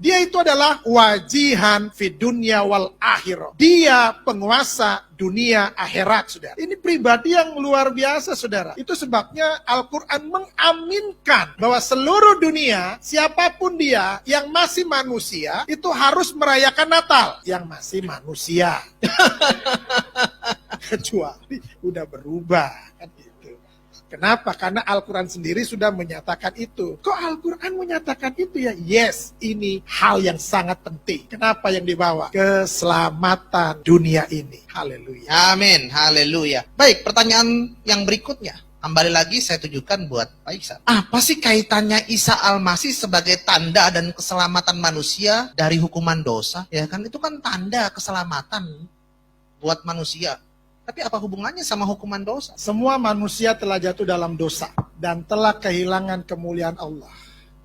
Dia itu adalah wajihan fid dunya wal akhirah. Dia penguasa dunia akhirat, saudara. Ini pribadi yang luar biasa, saudara. Itu sebabnya Al-Quran mengaminkan bahwa seluruh dunia, siapapun dia yang masih manusia, itu harus merayakan Natal. Yang masih manusia. Kecuali udah berubah, kan gitu. Kenapa? Karena Al-Quran sendiri sudah menyatakan itu. Kok Al-Quran menyatakan itu ya? Yes, ini hal yang sangat penting. Kenapa yang dibawa? Keselamatan dunia ini. Haleluya. Amin, haleluya. Baik, pertanyaan yang berikutnya. Kembali lagi saya tunjukkan buat Pak Iksan. Apa sih kaitannya Isa Al-Masih sebagai tanda dan keselamatan manusia dari hukuman dosa? Ya kan, itu kan tanda keselamatan buat manusia. Tapi apa hubungannya sama hukuman dosa? Semua manusia telah jatuh dalam dosa dan telah kehilangan kemuliaan Allah.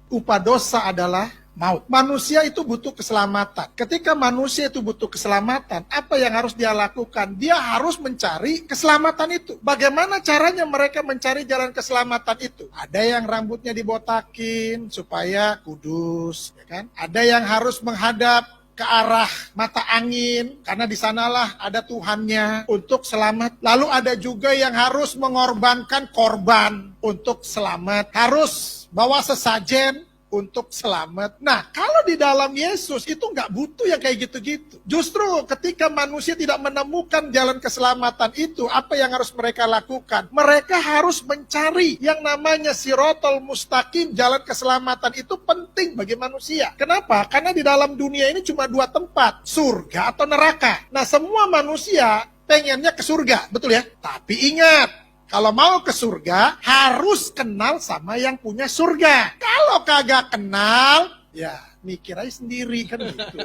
Upah dosa adalah maut. Manusia itu butuh keselamatan. Ketika manusia itu butuh keselamatan, apa yang harus dia lakukan? Dia harus mencari keselamatan itu. Bagaimana caranya mereka mencari jalan keselamatan itu? Ada yang rambutnya dibotakin supaya kudus, ya kan? Ada yang harus menghadap ke arah mata angin, karena di sanalah ada Tuhannya untuk selamat. Lalu ada juga yang harus mengorbankan korban untuk selamat. Harus bawa sesajen untuk selamat. Nah, kalau di dalam Yesus itu nggak butuh yang kayak gitu-gitu. Justru ketika manusia tidak menemukan jalan keselamatan itu, apa yang harus mereka lakukan? Mereka harus mencari yang namanya Sirotol Mustaqim. Jalan keselamatan itu penting bagi manusia. Kenapa? Karena di dalam dunia ini cuma dua tempat, surga atau neraka. Nah, semua manusia pengennya ke surga, betul ya? Tapi ingat, kalau mau ke surga, harus kenal sama yang punya surga. Kalau kagak kenal, ya mikir aja sendiri kan gitu.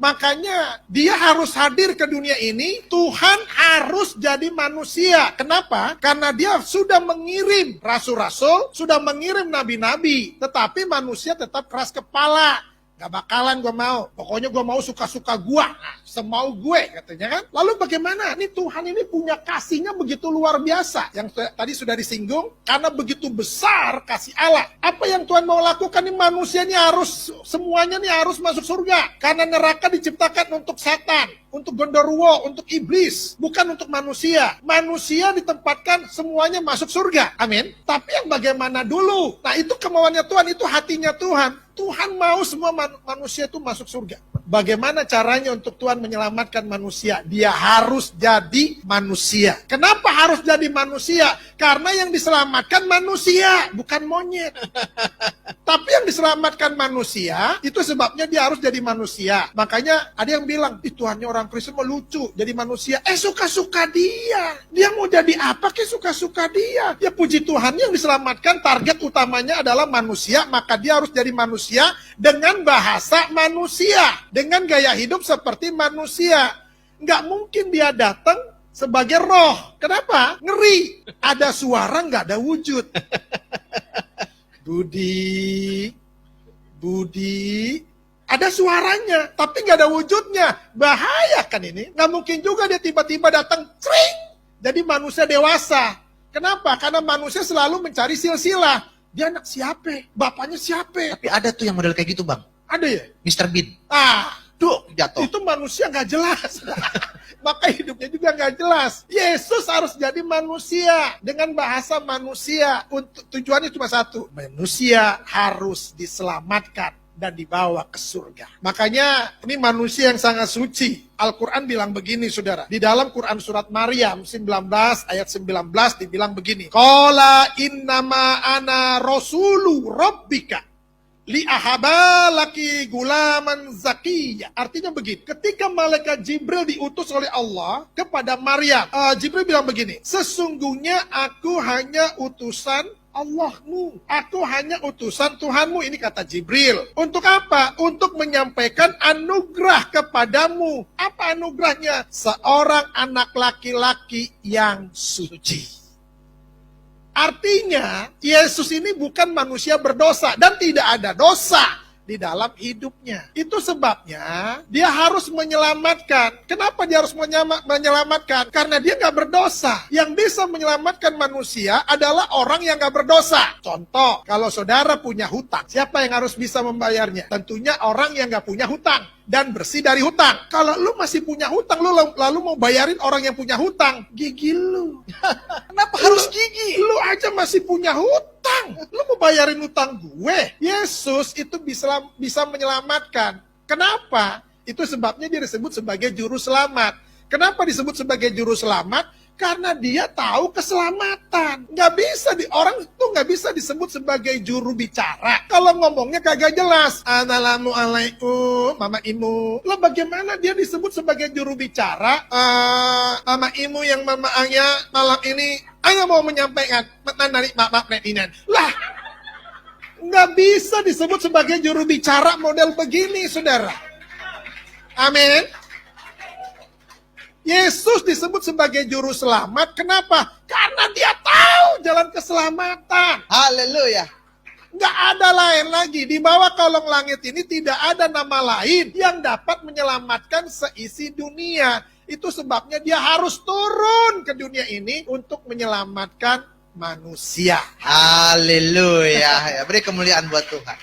Makanya dia harus hadir ke dunia ini, Tuhan harus jadi manusia. Kenapa? Karena dia sudah mengirim rasul-rasul, sudah mengirim nabi-nabi. Tetapi manusia tetap keras kepala. Gak bakalan gue mau, pokoknya gue mau suka-suka gue, semau gue katanya kan. Lalu bagaimana? Ini Tuhan ini punya kasihnya begitu luar biasa. Yang tadi sudah disinggung, karena begitu besar kasih Allah. Apa yang Tuhan mau lakukan nih, manusia ini harus, semuanya nih harus masuk surga. Karena neraka diciptakan untuk setan, untuk genderuwo, untuk iblis, bukan untuk manusia. Manusia ditempatkan semuanya masuk surga, amin. Tapi yang bagaimana dulu? Nah itu kemauannya Tuhan, itu hatinya Tuhan. Tuhan mau semua manusia itu masuk surga. Bagaimana caranya untuk Tuhan menyelamatkan manusia? Dia harus jadi manusia. Kenapa harus jadi manusia? Karena yang diselamatkan manusia, bukan monyet. Tapi yang diselamatkan manusia, itu sebabnya dia harus jadi manusia. Makanya ada yang bilang, Tuhannya orang Kristen mau lucu, jadi manusia. Suka-suka dia. Dia mau jadi apa ke suka-suka dia? Ya puji Tuhan, yang diselamatkan target utamanya adalah manusia, maka dia harus jadi manusia dengan bahasa manusia. Dengan gaya hidup seperti manusia. Nggak mungkin dia datang sebagai roh. Kenapa? Ngeri. Ada suara, nggak ada wujud. Budi, ada suaranya, tapi nggak ada wujudnya. Bahaya kan ini? Nggak mungkin juga dia tiba-tiba datang, cring, jadi manusia dewasa. Kenapa? Karena manusia selalu mencari silsilah. Dia anak siapa? Bapaknya siapa? Tapi ada tuh yang model kayak gitu, Bang. Ada ya? Mr. Bean. Jatuh. Itu manusia nggak jelas. Maka hidupnya juga nggak jelas. Yesus harus jadi manusia dengan bahasa manusia. Untuk tujuannya cuma satu, manusia harus diselamatkan dan dibawa ke surga. Makanya ini manusia yang sangat suci. Al-Quran bilang begini, saudara. Di dalam Quran surat Maryam 19 ayat 19 dibilang begini. Qala innama ana rasulu rabbika li'ahaba laki gulaman zakiyya. Artinya begini, ketika malaikat Jibril diutus oleh Allah kepada Maryam, Jibril bilang begini, sesungguhnya aku hanya utusan Allahmu, aku hanya utusan Tuhanmu. Ini kata Jibril. Untuk apa? Untuk menyampaikan anugerah kepadamu. Apa anugerahnya? Seorang anak laki-laki yang suci. Artinya, Yesus ini bukan manusia berdosa dan tidak ada dosa di dalam hidupnya. Itu sebabnya dia harus menyelamatkan. Kenapa dia harus menyelamatkan? Karena dia nggak berdosa. Yang bisa menyelamatkan manusia adalah orang yang nggak berdosa. Contoh, kalau saudara punya hutang, siapa yang harus bisa membayarnya? Tentunya orang yang nggak punya hutang dan bersih dari hutang. Kalau lu masih punya hutang, lu lalu mau bayarin orang yang punya hutang, gigi lu. Kenapa harus gigi? Lu aja masih punya hutang. Lu mau bayarin hutang gue. Yesus itu bisa menyelamatkan. Kenapa? Itu sebabnya dia disebut sebagai juru selamat. Kenapa disebut sebagai juru selamat? Karena dia tahu keselamatan. Orang itu nggak bisa disebut sebagai juru bicara kalau ngomongnya kagak jelas. Assalamualaikum, Mama Imu. Lo bagaimana dia disebut sebagai juru bicara? Mama Imu yang Mama Aya malam ini, Aya mau menyampaikan dari Mama Presiden. Lah, nggak bisa disebut sebagai juru bicara model begini, saudara. Amin. Yesus disebut sebagai juru selamat. Kenapa? Karena dia tahu jalan keselamatan. Haleluya. Nggak ada lain lagi. Di bawah kolong langit ini tidak ada nama lain yang dapat menyelamatkan seisi dunia. Itu sebabnya dia harus turun ke dunia ini untuk menyelamatkan manusia. Haleluya. Ya, beri kemuliaan buat Tuhan.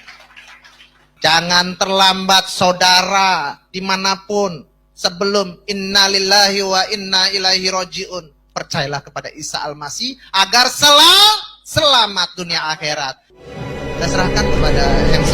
Jangan terlambat saudara dimanapun. Sebelum innalillahi wa inna ilaihi roji'un. Percayalah kepada Isa Al-Masih agar selamat dunia akhirat. Kita serahkan kepada MC.